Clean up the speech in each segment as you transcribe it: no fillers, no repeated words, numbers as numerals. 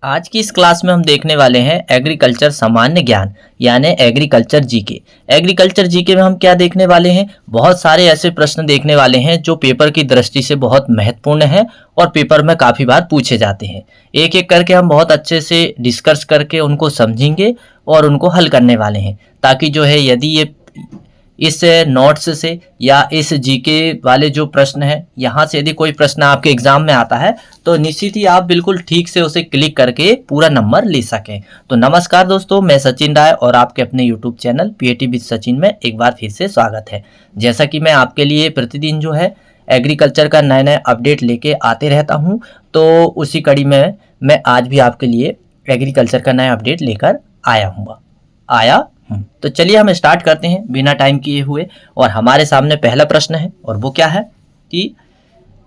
आज की इस क्लास में हम देखने वाले हैं एग्रीकल्चर सामान्य ज्ञान यानी एग्रीकल्चर जीके। एग्रीकल्चर जीके में हम क्या देखने वाले हैं, बहुत सारे ऐसे प्रश्न देखने वाले हैं जो पेपर की दृष्टि से बहुत महत्वपूर्ण है और पेपर में काफ़ी बार पूछे जाते हैं। एक एक करके हम बहुत अच्छे से डिस्कस करके उनको समझेंगे और उनको हल करने वाले हैं, ताकि जो है यदि ये इस नोट्स से या इस जीके वाले जो प्रश्न है यहाँ से यदि कोई प्रश्न आपके एग्जाम में आता है तो निश्चित ही आप बिल्कुल ठीक से उसे क्लिक करके पूरा नंबर ले सकें। तो नमस्कार दोस्तों, मैं सचिन राय और आपके अपने YouTube channel PAT with Sachin में एक बार फिर से स्वागत है। जैसा कि मैं आपके लिए प्रतिदिन जो है एग्रीकल्चर का नए नए अपडेट लेके आते रहता हूँ, तो उसी कड़ी में मैं आज भी आपके लिए एग्रीकल्चर का नया अपडेट लेकर आया हूँ। तो चलिए हम स्टार्ट करते हैं बिना टाइम किए हुए। और हमारे सामने पहला प्रश्न है और वो क्या है कि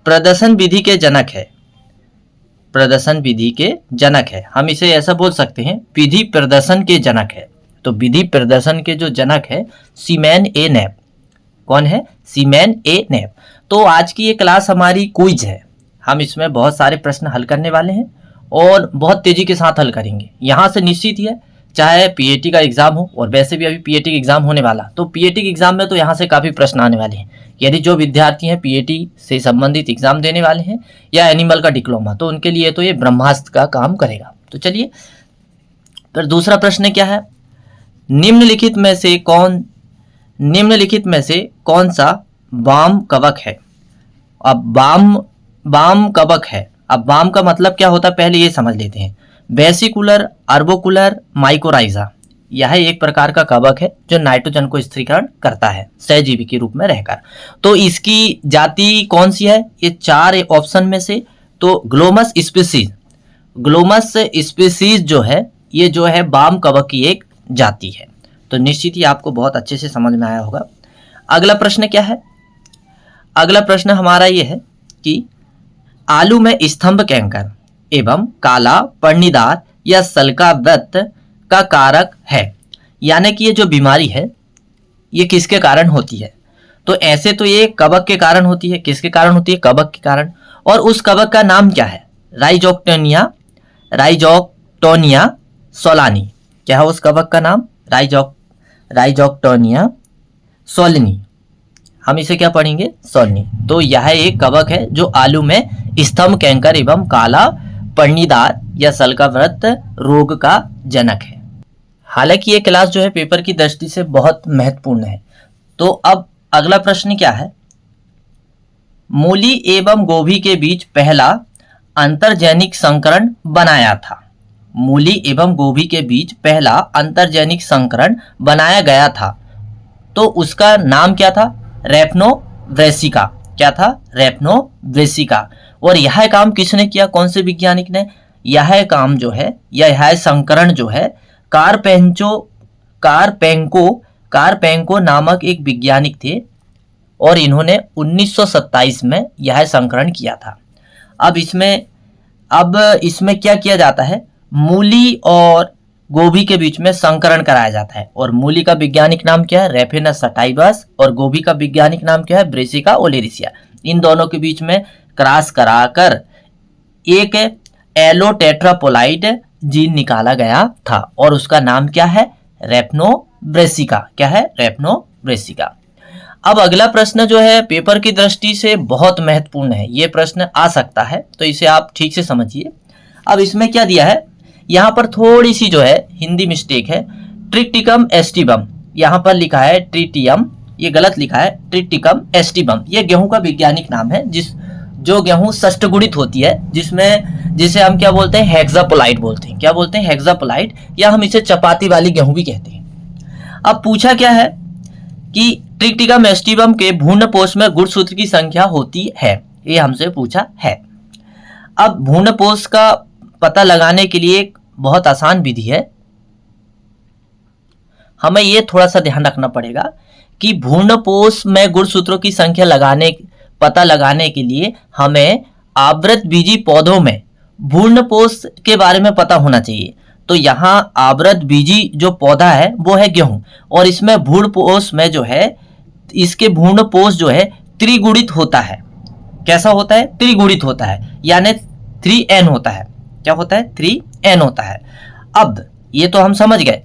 प्रदर्शन विधि के जनक है। प्रदर्शन विधि के जनक है, हम इसे ऐसा बोल सकते हैं विधि प्रदर्शन के जनक है। तो विधि प्रदर्शन के जो जनक है सीमैन ए नैप। कौन है? सीमैन ए नैप। तो आज की ये क्लास हमारी क्विज है, हम इसमें बहुत सारे प्रश्न हल करने वाले हैं और बहुत तेजी के साथ हल करेंगे। यहाँ से निश्चित ही है, चाहे पीएटी का एग्जाम हो, और वैसे भी अभी पीएटी का एग्जाम होने वाला, तो पीएटी के एग्जाम में तो यहाँ से काफ़ी प्रश्न आने वाले हैं। यदि जो विद्यार्थी हैं पीएटी से संबंधित एग्जाम देने वाले हैं या एनिमल का डिप्लोमा, तो उनके लिए तो ये ब्रह्मास्त्र का काम करेगा। तो चलिए फिर दूसरा प्रश्न क्या है, निम्नलिखित में से कौन सा वाम कवक है। अब वाम कवक है, अब वाम का मतलब क्या होता है पहले ये समझ लेते हैं। वेसिकुलर, अर्बोकुलर, माइकोराइजा, यह एक प्रकार का कवक है जो नाइट्रोजन को स्थिरीकरण करता है सहजीवी के रूप में रहकर। तो इसकी जाति कौन सी है? ये चार ऑप्शन में से तो ग्लोमस स्पीसीज जो है ये जो है वाम कवक की एक जाति है। तो निश्चित ही आपको बहुत अच्छे से समझ में आया होगा। अगला प्रश्न क्या है? अगला प्रश्न हमारा ये है कि आलू में स्तंभ कैंकर एवं काला पर्णीदार या सल्का व्रत का कारक है, यानी कि ये जो बीमारी है ये किसके कारण होती है? तो ऐसे तो ये कवक के कारण होती है। किसके कारण होती है? कवक के कारण। और उस कवक का नाम क्या है? राइजोक्टोनिया सोलानी। क्या है उस कवक का नाम? राइजोक्टोनिया सोलनी। हम इसे क्या पढ़ेंगे? सोलनी। तो यह एक कवक है जो आलू में स्तंभ कैंकर एवं काला पर्णीदार या सल्काव्रत रोग का जनक है। हालांकि ये क्लास जो है पेपर की दृष्टि से बहुत महत्वपूर्ण है। तो अब अगला प्रश्न क्या है, मूली एवं गोभी के बीच पहला अंतर्जैनिक संकरण बनाया था। मूली एवं गोभी के बीच पहला अंतर्जैनिक संकरण बनाया गया था, तो उसका नाम क्या था? रैप्नोब्रेसिका। क्या था? रैप्नोब्रेसिका। और यह काम किसने किया? कौन से वैज्ञानिक ने? यह काम जो है या यह संकरण जो है कारपेंको नामक एक वैज्ञानिक थे और इन्होंने 1927 में यह संकरण किया था। अब इसमें क्या किया जाता है, मूली और गोभी के बीच में संकरण कराया जाता है। और मूली का वैज्ञानिक नाम क्या है? रेफिनस सटाइवस। और गोभी का वैज्ञानिक नाम क्या है? ब्रेसिका ओलेरिसिया। इन दोनों के बीच में क्रॉस कराकर एक एलोटेट्रापोलाइट जीन निकाला गया था और उसका नाम क्या है? रैप्नोब्रेसिका। क्या है? रैप्नोब्रेसिका। अब अगला प्रश्न जो है पेपर की दृष्टि से बहुत महत्वपूर्ण है, ये प्रश्न आ सकता है, तो इसे आप ठीक से समझिए। अब इसमें क्या दिया है, यहाँ पर थोड़ी सी जो है हिंदी मिस्टेक है। ट्रिटिकम एस्टिबम, यहाँ पर लिखा है ट्रिटियम, ये गलत लिखा है, ट्रिटिकम एस्टिबम। ये गेहूं का वैज्ञानिक नाम है जो गेहूं षष्ठगुणित होती है, जिसे हम क्या बोलते हैं? हेक्सापोलाइट बोलते हैं। क्या बोलते हैं? हेक्सापोलाइट, या हम इसे चपाती वाली गेहूं भी कहते हैं। अब पूछा क्या है कि ट्रिटिकम एस्टिबम के भ्रूणपोष में गुणसूत्र की संख्या होती है, ये हमसे पूछा है। अब भ्रूणपोष का पता लगाने के लिए एक बहुत आसान विधि है, हमें ये थोड़ा सा ध्यान रखना पड़ेगा कि भ्रूणपोष में गुणसूत्रों की संख्या पता लगाने के लिए हमें आवृतबीजी पौधों में भ्रूणपोष के बारे में पता होना चाहिए। तो यहाँ आवृतबीजी जो पौधा है वो है गेहूं, और इसमें भ्रूणपोष में जो है इसके भ्रूणपोष जो है त्रिगुणित होता है। कैसा होता है? त्रिगुणित होता है, यानी 3n होता है। क्या होता है? 3 n होता है। अब ये तो हम समझ गए।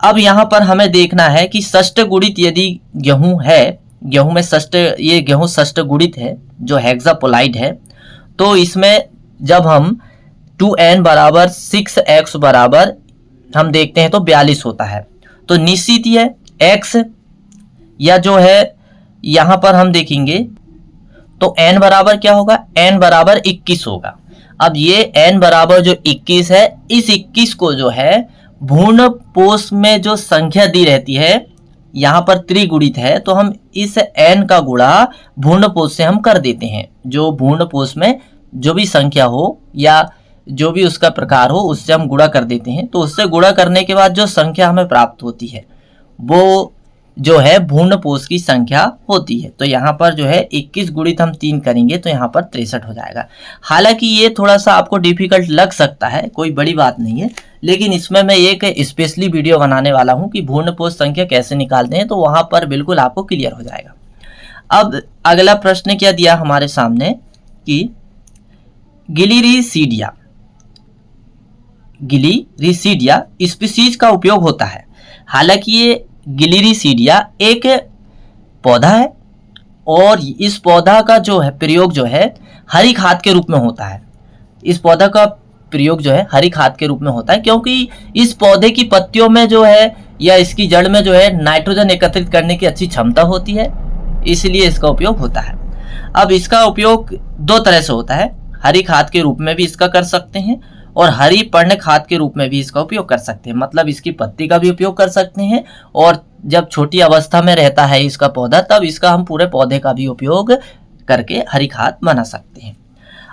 अब यहाँ पर हमें देखना है कि षष्ठ गुणित यदि गेहूं है, गेहूं में षष्ठ, ये गेहूं षष्ठ गुणित है जो हेक्सापोलाइड है, तो इसमें जब हम 2n बराबर 6x बराबर हम देखते हैं तो 42 होता है। तो निश्चित ही है x या जो है यहाँ पर हम देखेंगे तो n बराबर क्या होगा, n बराबर 21 होगा। अब ये n बराबर जो 21 है, इस 21 को जो है भूर्ण पोष में जो संख्या दी रहती है, यहाँ पर त्रिगुणित है, तो हम इस n का गुणा भूर्ण पोष से हम कर देते हैं। जो भूर्ण पोष में जो भी संख्या हो या जो भी उसका प्रकार हो उससे हम गुणा कर देते हैं। तो उससे गुणा करने के बाद जो संख्या हमें प्राप्त होती है वो जो है भूर्ण पोष की संख्या होती है। तो यहाँ पर जो है 21 गुणित हम 3 करेंगे तो यहाँ पर 63 हो जाएगा। हालांकि ये थोड़ा सा आपको डिफिकल्ट लग सकता है, कोई बड़ी बात नहीं है, लेकिन इसमें मैं एक स्पेशली वीडियो बनाने वाला हूँ कि भूर्ण पोष संख्या कैसे निकालते हैं, तो वहाँ पर बिल्कुल आपको क्लियर हो जाएगा। अब अगला प्रश्न क्या दिया हमारे सामने कि गिलिरीसीडिया स्पीसीज का उपयोग होता है। हालांकि ये गिलिरीसीडिया एक पौधा है और इस पौधा का जो है प्रयोग जो है हरी खाद के रूप में होता है। इस पौधा का प्रयोग जो है हरी खाद के रूप में होता है, क्योंकि इस पौधे की पत्तियों में जो है या इसकी जड़ में जो है नाइट्रोजन एकत्रित करने की अच्छी क्षमता होती है, इसलिए इसका उपयोग होता है। अब इसका उपयोग दो तरह से होता है, हरी खाद के रूप में भी इसका कर सकते हैं और हरी पर्ण खाद के रूप में भी इसका उपयोग कर सकते हैं। मतलब इसकी पत्ती का भी उपयोग कर सकते हैं और जब छोटी अवस्था में रहता है इसका पौधा तब इसका हम पूरे पौधे का भी उपयोग करके हरी खाद बना सकते हैं।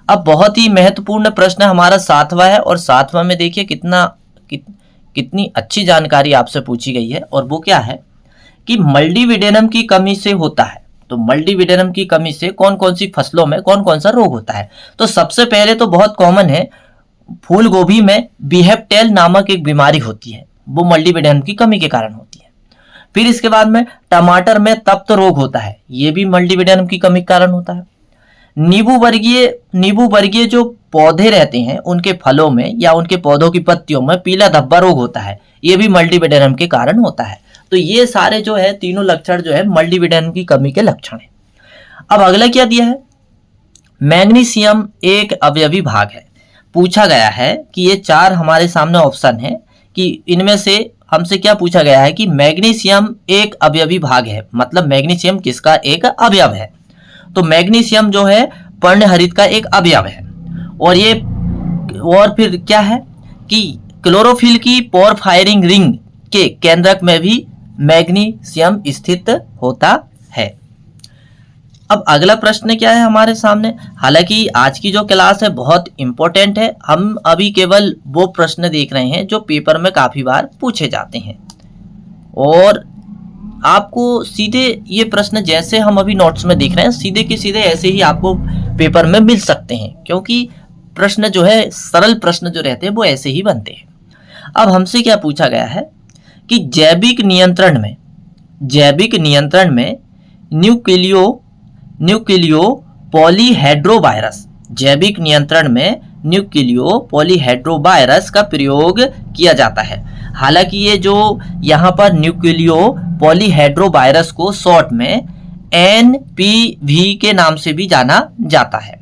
अब बहुत ही महत्वपूर्ण प्रश्न हमारा 7वां है और 7वां में देखिए कितनी अच्छी जानकारी आपसे पूछी गई है और वो क्या है कि मल्टीविडेनम की कमी से होता है। तो मल्टीविडेनम की कमी से कौन कौन सी फसलों में कौन कौन सा रोग होता है। तो सबसे पहले तो बहुत कॉमन है, फूल गोभी में बीहेप्टेल नामक एक बीमारी होती है, वो मल्टीविटामिन की कमी के कारण होती है। फिर इसके बाद में टमाटर में तप्त रोग होता है, ये भी मल्टीविटामिन की कमी के कारण होता है। नींबू वर्गीय जो पौधे रहते हैं उनके फलों में या उनके पौधों की पत्तियों में पीला धब्बा रोग होता है, ये भी मल्टीविटामिन के कारण होता है। तो ये सारे जो है तीनों लक्षण जो है मल्टीविटामिन की कमी के लक्षण है। अब अगला क्या दिया है, मैग्नीशियम एक अवयवी भाग है। पूछा गया है कि ये 4 हमारे सामने ऑप्शन है कि इनमें से हमसे क्या पूछा गया है कि मैग्नीशियम एक अवयवी भाग है, मतलब मैग्नीशियम किसका एक अवयव है। तो मैग्नीशियम जो है पर्णहरित का एक अवयव है और फिर क्या है कि क्लोरोफिल की पोरफायरिंग रिंग के केंद्रक में भी मैग्नीशियम स्थित होता है। अब अगला प्रश्न क्या है हमारे सामने, हालांकि आज की जो क्लास है बहुत इंपॉर्टेंट है, हम अभी केवल वो प्रश्न देख रहे हैं जो पेपर में काफी बार पूछे जाते हैं और आपको सीधे ये प्रश्न जैसे हम अभी नोट्स में देख रहे हैं सीधे के सीधे ऐसे ही आपको पेपर में मिल सकते हैं, क्योंकि प्रश्न जो है सरल प्रश्न जो रहते हैं वो ऐसे ही बनते हैं। अब हमसे क्या पूछा गया है कि जैविक नियंत्रण में न्यूक्लियो पॉलीहेड्रोवायरस, जैविक नियंत्रण में न्यूक्लियो पॉलीहेड्रोवायरस का प्रयोग किया जाता है। हालांकि ये जो यहाँ पर न्यूक्लियो पॉलीहेड्रोवायरस को शॉर्ट में NPV के नाम से भी जाना जाता है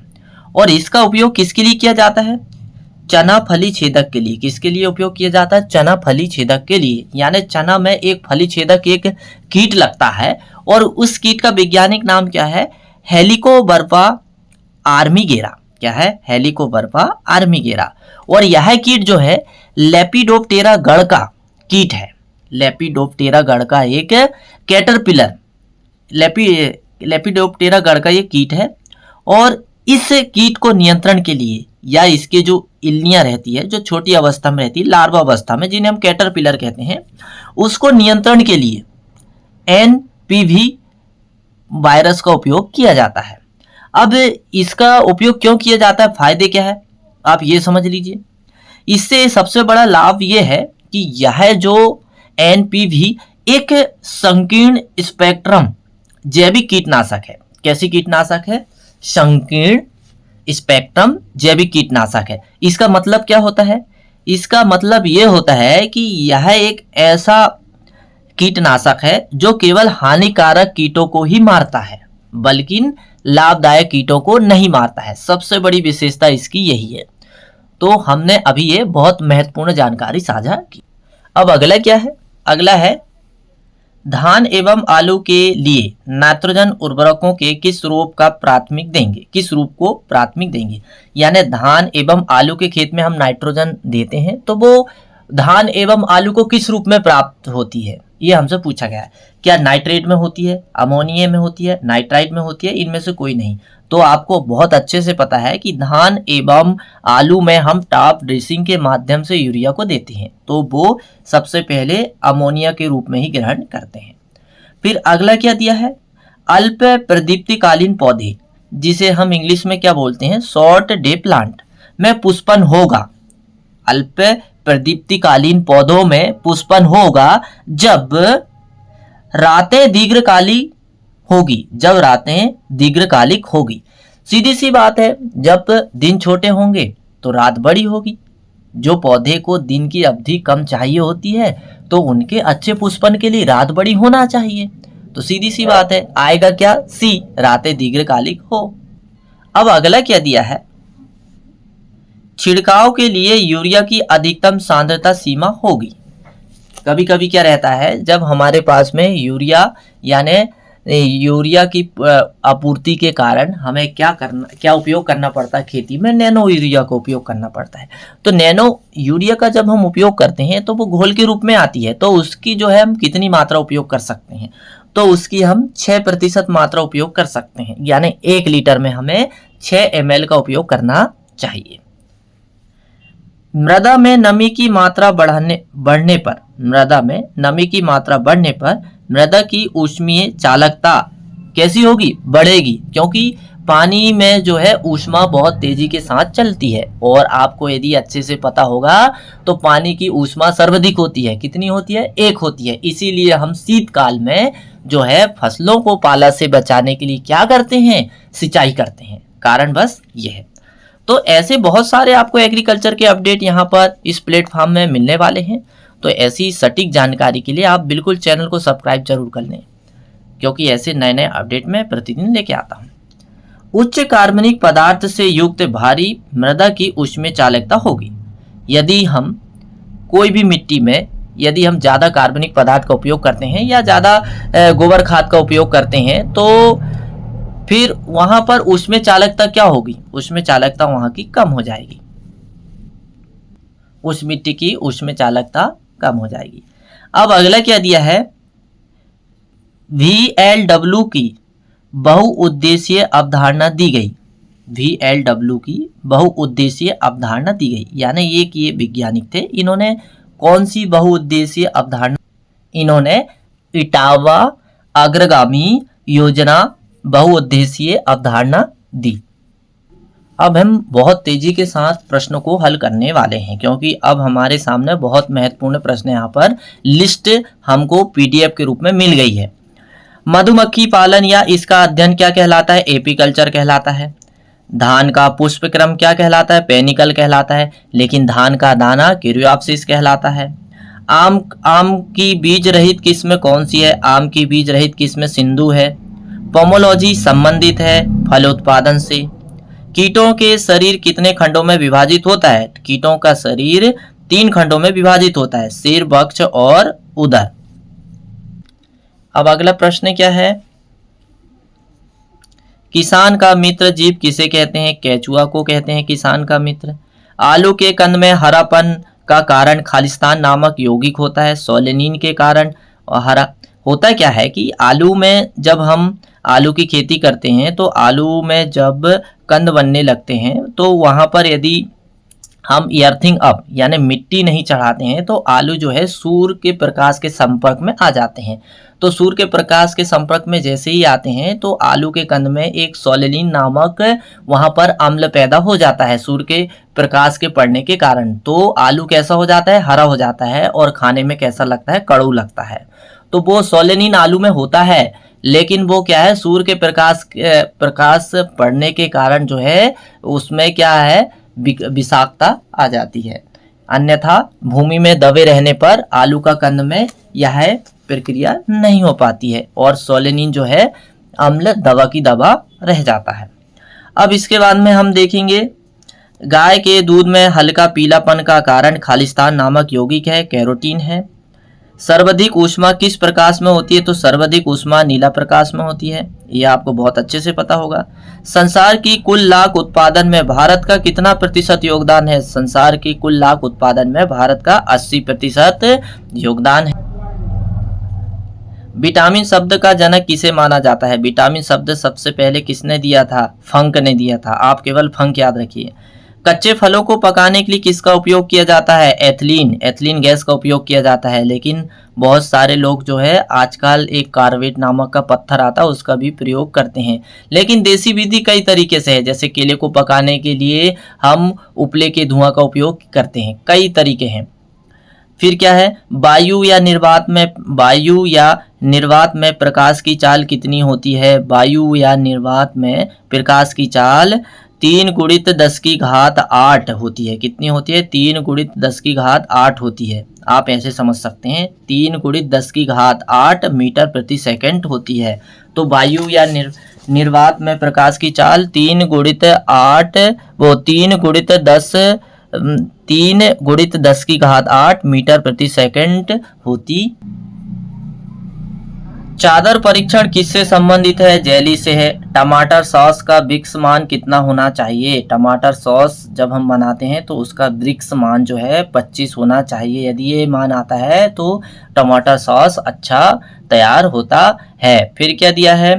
और इसका उपयोग किसके लिए किया जाता है, चना फली छेदक के लिए। किसके लिए उपयोग किया जाता है, चना फली छेदक के लिए। यानी चना में एक फली छेदक एक कीट लगता है और उस कीट का वैज्ञानिक नाम क्या है, हेलिकोबर्पा आर्मीगेरा। क्या है, हेलिकोबर्पा आर्मीगेरा। और यह कीट जो है लेपिडोप्टेरा गण का कीट है। लेपिडोप्टेरा गण का एक कैटरपिलर, लेपिडोप्टेरा गण का ये कीट है और इस कीट को नियंत्रण के लिए या इसके जो इल्लियां रहती है जो छोटी अवस्था में रहती है, लार्वा अवस्था में, जिन्हें हम कैटरपिलर कहते हैं, उसको नियंत्रण के लिए NPV वायरस का उपयोग किया जाता है। अब इसका उपयोग क्यों किया जाता है, फायदे क्या है, आप ये समझ लीजिए। इससे सबसे बड़ा लाभ ये है कि यह जो NPV एक संकीर्ण स्पेक्ट्रम जैविक कीटनाशक है। कैसी कीटनाशक है, संकीर्ण स्पेक्ट्रम जैविक कीटनाशक है। इसका मतलब क्या होता है इसका मतलब ये होता है कि यह एक ऐसा कीटनाशक है जो केवल हानिकारक कीटों को ही मारता है, बल्कि लाभदायक कीटों को नहीं मारता है। सबसे बड़ी विशेषता इसकी यही है। तो हमने अभी ये बहुत महत्वपूर्ण जानकारी साझा की। अब अगला क्या है? अगला है धान एवं आलू के लिए नाइट्रोजन उर्वरकों के किस रूप का प्राथमिक देंगे, किस रूप को प्राथमिक देंगे। यानी धान एवं आलू के खेत में हम नाइट्रोजन देते हैं तो वो धान एवं आलू को किस रूप में प्राप्त होती है, ये हमसे पूछा गया है। क्या नाइट्रेट में होती है, अमोनिया में होती है, नाइट्राइट में होती है, इनमें से कोई नहीं। तो आपको बहुत अच्छे से पता है कि धान एवं आलू में हम टॉप ड्रेसिंग के माध्यम से यूरिया को देते हैं तो वो सबसे पहले अमोनिया के रूप में ही ग्रहण करते हैं। फिर अगला क्या दिया है? अल्प प्रदीप्तिकालीन पौधे, जिसे हम इंग्लिश में क्या बोलते हैं, शॉर्ट डे प्लांट में पुष्पन होगा। अल्प प्रदीप्तिकालीन पौधों में पुष्पन होगा जब रातें दीर्घकालिक होगी, जब रातें दीर्घकालिक होगी। सीधी सी बात है, जब दिन छोटे होंगे तो रात बड़ी होगी। जो पौधे को दिन की अवधि कम चाहिए होती है तो उनके अच्छे पुष्पन के लिए रात बड़ी होना चाहिए। तो सीधी सी बात है, आएगा क्या? सी, रातें दीर्घकालिक हो। अब अगला क्या दिया है? छिड़काव के लिए यूरिया की अधिकतम सांद्रता सीमा होगी। कभी कभी क्या रहता है, जब हमारे पास में यूरिया यानी यूरिया की आपूर्ति के कारण हमें क्या उपयोग करना पड़ता है खेती में, नैनो यूरिया का उपयोग करना पड़ता है। तो नैनो यूरिया का जब हम उपयोग करते हैं तो वो घोल के रूप में आती है, तो उसकी जो है हम कितनी मात्रा उपयोग कर सकते हैं, तो उसकी हम 6% मात्रा उपयोग कर सकते हैं। यानी 1 लीटर में हमें 6 ml का उपयोग करना चाहिए। मृदा में नमी की मात्रा बढ़ने पर, मृदा में नमी की मात्रा बढ़ने पर मृदा की ऊष्मीय चालकता कैसी होगी? बढ़ेगी, क्योंकि पानी में जो है ऊष्मा बहुत तेजी के साथ चलती है। और आपको यदि अच्छे से पता होगा तो पानी की ऊष्मा सर्वाधिक होती है। कितनी होती है? 1 होती है। इसीलिए हम शीतकाल में जो है फसलों को पाला से बचाने के लिए क्या करते हैं? सिंचाई करते हैं। कारण बस ये है। तो ऐसे बहुत सारे आपको एग्रीकल्चर के अपडेट यहाँ पर इस प्लेटफॉर्म में मिलने वाले हैं। तो ऐसी सटीक जानकारी के लिए आप बिल्कुल चैनल को सब्सक्राइब जरूर कर लें, क्योंकि ऐसे नए नए अपडेट मैं प्रतिदिन लेके आता हूँ। उच्च कार्बनिक पदार्थ से युक्त भारी मृदा की ऊष्मीय चालकता होगी। यदि हम कोई भी मिट्टी में यदि हम ज़्यादा कार्बनिक पदार्थ का उपयोग करते हैं या ज़्यादा गोबर खाद का उपयोग करते हैं तो फिर वहां पर ऊष्मीय चालकता क्या होगी? ऊष्मीय चालकता वहां की कम हो जाएगी। उस मिट्टी की ऊष्मीय चालकता कम हो जाएगी। अब अगला क्या दिया है? VLW की बहुउद्देशीय अवधारणा दी गई। VLW की बहुउद्देशीय अवधारणा दी गई, यानी ये वैज्ञानिक थे। इन्होंने कौन सी बहुउद्देशीय अवधारणा? इन्होंने इटावा अग्रगामी योजना बहुउद्देशीय अवधारणा दी। अब हम बहुत तेजी के साथ प्रश्नों को हल करने वाले हैं, क्योंकि अब हमारे सामने बहुत महत्वपूर्ण प्रश्न यहाँ पर लिस्ट हमको PDF के रूप में मिल गई है। मधुमक्खी पालन या इसका अध्ययन क्या कहलाता है? एपीकल्चर कहलाता है। धान का पुष्पक्रम क्या कहलाता है? पेनिकल कहलाता है। लेकिन धान का दाना कैरियोप्सिस कहलाता है। आम की बीज रहित किस्म कौन सी है? आम की बीज रहित किस्म सिंधु है। पोमोलॉजी संबंधित है फलोत्पादन से। कीटों के शरीर कितने खंडों में विभाजित होता है? कीटों का शरीर 3 खंडों में विभाजित होता है, सिर, वक्ष और उदर। अब अगला प्रश्न क्या है? किसान का मित्र जीव किसे कहते हैं? केचुआ को कहते हैं किसान का मित्र। आलू के कंद में हरापन का कारण खालिस्तान नामक यौगिक होता है, सोलेनिन के कारण। और हरा होता क्या है कि आलू में जब हम आलू की खेती करते हैं तो आलू में जब कंद बनने लगते हैं तो वहाँ पर यदि हम एर्थिंग अप यानी मिट्टी नहीं चढ़ाते हैं तो आलू जो है सूर्य के प्रकाश के संपर्क में आ जाते हैं। तो सूर्य के प्रकाश के संपर्क में जैसे ही आते हैं तो आलू के कंद में एक सोलेनिन नामक वहाँ पर अम्ल पैदा हो जाता है सूर्य के प्रकाश के पड़ने के कारण। तो आलू कैसा हो जाता है? हरा हो जाता है और खाने में कैसा लगता है? कड़ू लगता है। तो वो सोलेनिन आलू में होता है, लेकिन वो क्या है? सूर्य के प्रकाश पड़ने के कारण जो है उसमें क्या है? विषाक्तता आ जाती है। अन्यथा भूमि में दबे रहने पर आलू का कंद में यह प्रक्रिया नहीं हो पाती है और सोलेनिन जो है अम्ल दवा की दवा रह जाता है। अब इसके बाद में हम देखेंगे गाय के दूध में हल्का पीलापन का कारण खालिस्तान नामक यौगिक है, कैरोटीन है। सर्वाधिक ऊष्मा किस प्रकाश में होती है? तो सर्वाधिक ऊष्मा नीला प्रकाश में होती है, यह आपको बहुत अच्छे से पता होगा। संसार की कुल लाख उत्पादन में भारत का कितना प्रतिशत योगदान है? संसार की कुल लाख उत्पादन में भारत का 80% योगदान है। विटामिन शब्द का जनक किसे माना जाता है? विटामिन शब्द सबसे पहले किसने दिया था? फंक ने दिया था। आप केवल फंक याद रखिए। कच्चे फलों को पकाने के लिए किसका उपयोग किया जाता है? एथिलीन, एथिलीन गैस का उपयोग किया जाता है। लेकिन बहुत सारे लोग जो है आजकल एक कार्बेट नामक का पत्थर आता है उसका भी प्रयोग करते हैं। लेकिन देसी विधि कई तरीके से है, जैसे केले को पकाने के लिए हम उपले के धुआं का उपयोग करते हैं, कई तरीके हैं। फिर क्या है? वायु या निर्वात में प्रकाश की चाल कितनी होती है? वायु या निर्वात में प्रकाश की चाल 3 × 10⁸ होती है। कितनी होती है? 3 × 10⁸ होती है। आप ऐसे समझ सकते हैं 3 × 10⁸ मीटर प्रति सेकंड होती है। तो वायु या निर्वात में प्रकाश की चाल 3 × 10⁸ मीटर प्रति सेकंड होती। चादर परीक्षण किससे संबंधित है? जेली से है। टमाटर सॉस का ब्रिक्स मान कितना होना चाहिए? टमाटर सॉस जब हम बनाते हैं तो उसका ब्रिक्स मान जो है 25 होना चाहिए। यदि ये मान आता है तो टमाटर सॉस अच्छा तैयार होता है। फिर क्या दिया है?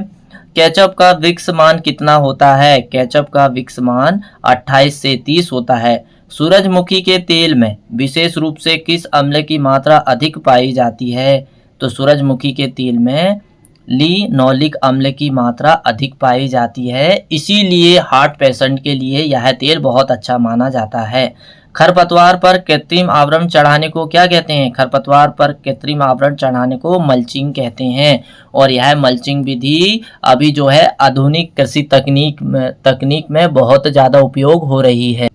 केचप का ब्रिक्स मान कितना होता है? केचप का ब्रिक्स मान 28 से 30 होता है। सूरजमुखी के तेल में विशेष रूप से किस अम्ल की मात्रा अधिक पाई जाती है? तो सूरजमुखी के तेल में लिनोलिक अम्ल की मात्रा अधिक पाई जाती है, इसीलिए हार्ट पेशेंट के लिए यह तेल बहुत अच्छा माना जाता है। खरपतवार पर कृत्रिम आवरण चढ़ाने को क्या कहते हैं? खरपतवार पर कृत्रिम आवरण चढ़ाने को मल्चिंग कहते हैं और यह मल्चिंग विधि अभी जो है आधुनिक कृषि तकनीक में बहुत ज़्यादा उपयोग हो रही है।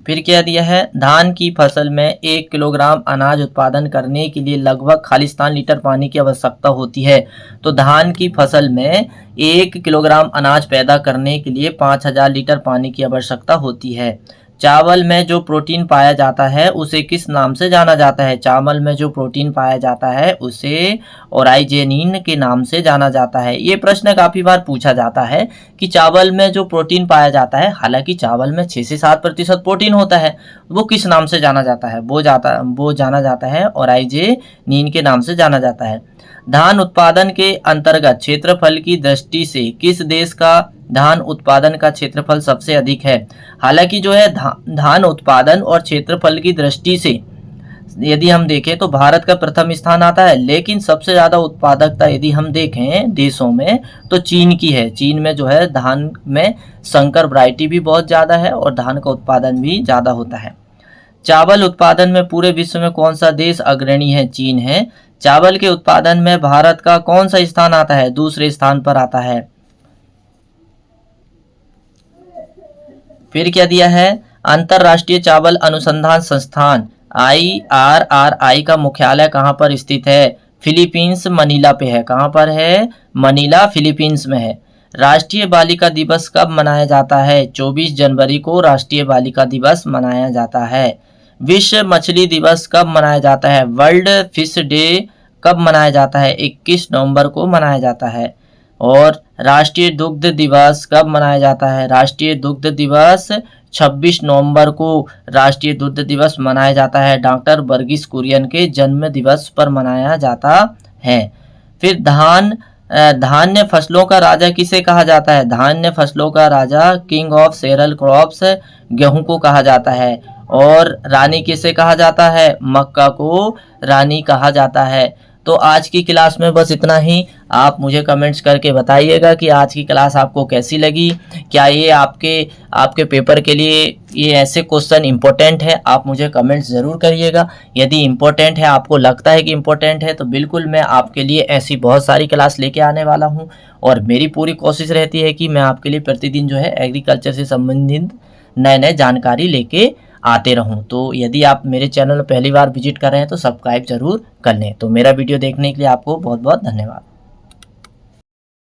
फिर क्या दिया है? धान की फसल में 1 किलोग्राम अनाज उत्पादन करने के लिए लगभग खालिस्तान लीटर पानी की आवश्यकता होती है। तो धान की फसल में 1 किलोग्राम अनाज पैदा करने के लिए 5000 लीटर पानी की आवश्यकता होती है। चावल में जो प्रोटीन पाया जाता है उसे किस नाम से जाना जाता है? चावल में जो प्रोटीन पाया जाता है उसे ओराइजेनिन के नाम से जाना जाता है। ये प्रश्न काफ़ी बार पूछा जाता है कि चावल में जो प्रोटीन पाया जाता है, हालांकि चावल में 6 से 7% प्रोटीन होता है, वो किस नाम से जाना जाता है? वो जाना जाता है ओराइजेनिन के नाम से जाना जाता है। धान उत्पादन के अंतर्गत क्षेत्रफल की दृष्टि से किस देश का धान उत्पादन का क्षेत्रफल सबसे अधिक है? हालांकि जो है धान उत्पादन और क्षेत्रफल की दृष्टि से यदि हम देखें तो भारत का प्रथम स्थान आता है, लेकिन सबसे ज़्यादा उत्पादकता यदि हम देखें देशों में तो चीन की है। चीन में जो है धान में संकर वैरायटी भी बहुत ज़्यादा है और धान का उत्पादन भी ज़्यादा होता है। चावल उत्पादन में पूरे विश्व में कौन सा देश अग्रणी है? चीन है। चावल के उत्पादन में भारत का कौन सा स्थान आता है? दूसरे स्थान पर आता है। फिर क्या दिया है? अंतर्राष्ट्रीय चावल अनुसंधान संस्थान IRRI का मुख्यालय कहाँ पर स्थित है? फिलीपींस मनीला पे है। कहाँ पर है? मनीला फिलीपींस में है। राष्ट्रीय बालिका दिवस कब मनाया जाता है? 24 जनवरी को राष्ट्रीय बालिका दिवस मनाया जाता है। विश्व मछली दिवस कब मनाया जाता है? वर्ल्ड फिश डे कब मनाया जाता है? 21 नवंबर को मनाया जाता है। और राष्ट्रीय दुग्ध दिवस कब मनाया जाता है? राष्ट्रीय दुग्ध दिवस 26 नवंबर को राष्ट्रीय दुग्ध दिवस मनाया जाता है। डॉक्टर वर्गीस कुरियन के जन्म दिवस पर मनाया जाता है। फिर धान्य फसलों का राजा किसे कहा जाता है? धान्य फसलों का राजा किंग ऑफ सेरल क्रॉप्स गेहूं को कहा जाता है। और रानी किसे कहा जाता है? मक्का को रानी कहा जाता है। तो आज की क्लास में बस इतना ही। आप मुझे कमेंट्स करके बताइएगा कि आज की क्लास आपको कैसी लगी। क्या ये आपके पेपर के लिए ये ऐसे क्वेश्चन इम्पोर्टेंट है? आप मुझे कमेंट्स ज़रूर करिएगा। यदि इम्पोर्टेंट है, आपको लगता है कि इम्पोर्टेंट है, तो बिल्कुल मैं आपके लिए ऐसी बहुत सारी क्लास लेके आने वाला हूँ। और मेरी पूरी कोशिश रहती है कि मैं आपके लिए प्रतिदिन जो है एग्रीकल्चर से संबंधित नए नए जानकारी लेके आते रहूं। तो यदि आप मेरे चैनल में पहली बार विजिट कर रहे हैं तो सब्सक्राइब जरूर कर लें। तो मेरा वीडियो देखने के लिए आपको बहुत बहुत धन्यवाद।